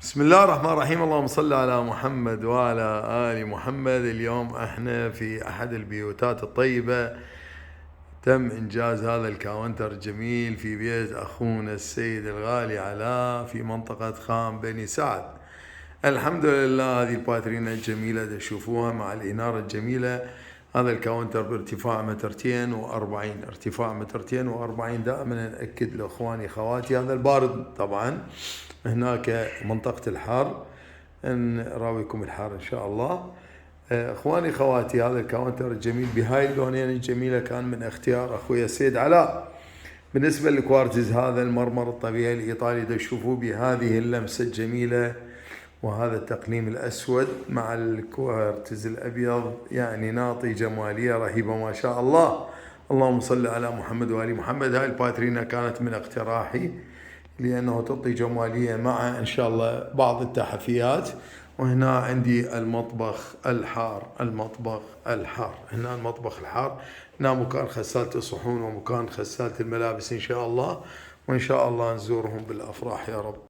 بسم الله الرحمن الرحيم. اللهم صل على محمد وعلى آل محمد. اليوم احنا في أحد البيوتات الطيبة، تم إنجاز هذا الكاونتر الجميل في بيت أخونا السيد الغالي علاء في منطقة خان بني سعد. الحمد لله. هذه الباترينا الجميلة تشوفوها مع الإنارة الجميلة. هذا الكاونتر بارتفاع 240 ارتفاع 240. دائما نأكد لإخواني خواتي هذا البارد طبعا. هناك منطقة الحار، نراويكم الحار إن شاء الله. إخواني خواتي، هذا الكاونتر الجميل بهاي اللونين الجميلة كان من اختيار أخويا السيد علاء. بالنسبة للكوارتز، هذا المرمر الطبيعي الإيطالي تشوفوه بهذه اللمسة الجميلة، وهذا التقليم الأسود مع الكوارتز الأبيض، يعني ناطي جمالية رهيبة ما شاء الله. اللهم صل على محمد وآل محمد. هاي الباترينا كانت من اقتراحي لأنه تعطي جمالية مع إن شاء الله بعض التحفيات. وهنا عندي المطبخ الحار. هنا المطبخ الحار، هنا مكان غسالة الصحون ومكان غسالة الملابس إن شاء الله. وإن شاء الله نزورهم بالأفراح يا رب.